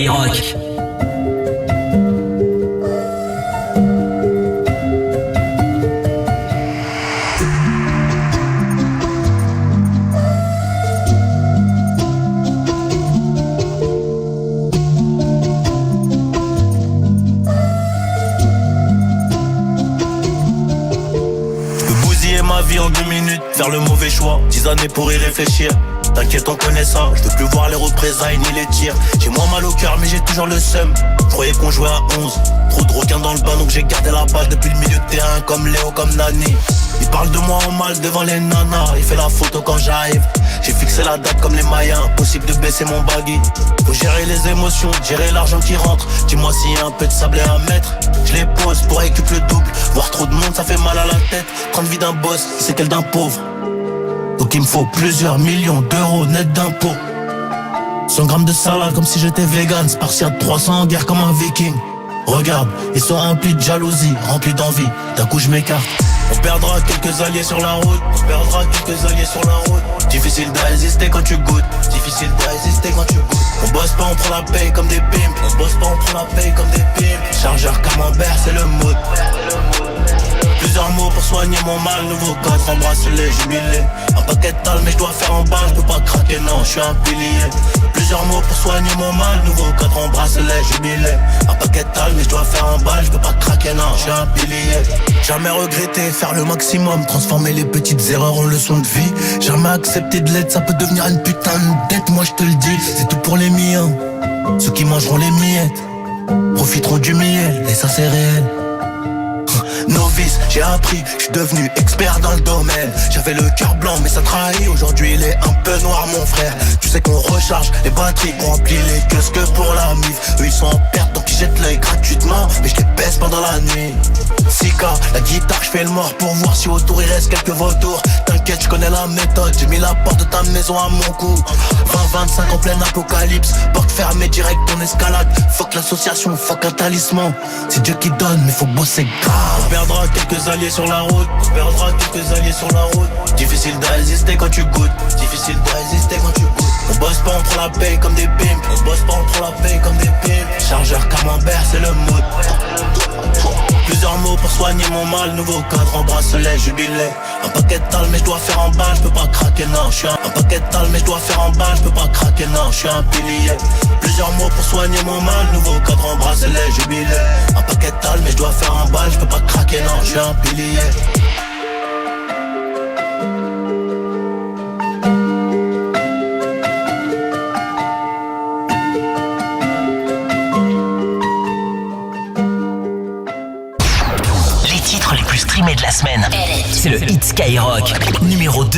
Skyrock. Ma vie en 2 minutes, faire le mauvais choix, 10 années pour y réfléchir. T'inquiète, on connaît ça, je veux plus voir les représailles ni les tirs. J'ai moins mal au cœur mais j'ai toujours le seum. Croyais qu'on jouait à 11, trop de requins dans le bain donc j'ai gardé la balle depuis le milieu de terrain. Comme Léo, comme Nani. Il parle de moi en mal devant les nanas, il fait la photo quand j'arrive. J'ai fixé la date comme les Mayens, impossible de baisser mon baggy. Faut gérer les émotions, gérer l'argent qui rentre. Dis-moi s'il y a un peu de sable à mettre. Je les pose pour récup le double. Voir trop de monde ça fait mal à la tête. Prendre vie d'un boss, c'est qu'elle d'un pauvre. Donc il me faut plusieurs millions d'euros net d'impôts. 100 grammes de salade comme si j'étais vegan. Spartiate 300 en guerre comme un viking. Regarde, ils sont remplis de jalousie, remplis d'envie. D'un coup je m'écarte. On perdra quelques alliés sur la route. On perdra quelques alliés sur la route. Difficile de résister quand tu goûtes. Difficile de résister quand tu goûtes. On bosse pas, on prend la paye comme des pimps. On bosse pas, on prend la paye comme des pimps. Chargeur camembert, c'est le mood. Plusieurs mots pour soigner mon mal. Nouveau code, embrasse-les, jubilé. Un paquet de tal mais je dois faire en balle. Je peux pas craquer, non, je suis un pilier. Plusieurs mots pour soigner mon mal. Nouveau code, embrasse-les, jubilé. Un paquet de tal mais je dois faire en balle. Je peux pas craquer, non, je suis un pilier. Jamais regretter, faire le maximum. Transformer les petites erreurs en leçons de vie. Jamais accepter de l'aide, ça peut devenir une putain de dette. Moi je te le dis, c'est tout pour les miens. Ceux qui mangeront les miettes profiteront du miel, et ça c'est réel. Novice, j'ai appris, je suis devenu expert dans le domaine. J'avais le cœur blanc mais ça trahit. Aujourd'hui il est un peu noir mon frère. Tu sais qu'on recharge les batteries, qu'on remplit les kiosques que pour la mif. Eux ils sont en perte donc ils jettent l'œil gratuitement. Mais je les baisse pendant la nuit. Sika, la guitare je fais le mort pour voir si autour il reste quelques vautours. T'inquiète je connais la méthode, j'ai mis la porte de ta maison à mon cou. 20-25 en plein apocalypse, porte fermée direct ton escalade. Fuck l'association, fuck un talisman. C'est Dieu qui donne mais faut bosser grave. On perdra quelques alliés sur la route. On perdra quelques alliés sur la route. Difficile de résister quand tu goûtes. Difficile de résister quand tu goûtes. On bosse pas, on prend la paye comme des pimps. On bosse pas, on prend la paye comme des pimps. Chargeur camembert, c'est le mood. Plusieurs mots pour soigner mon mal. Nouveau cadre, embrasse-les, jubilé. Un paquet de tal mais je dois faire en balle. Je peux pas craquer, non, je suis un paquet de tal mais je dois faire en balle. Je peux pas craquer, non, je suis un pilier. Plusieurs mots pour soigner mon mal. Nouveau cadre, embrasse-les, jubilé. Un paquet de tal mais je dois faire en balle. Je peux pas craquer, non, je suis un pilier. Les titres les plus streamés de la semaine, c'est le Hit Skyrock numéro 2.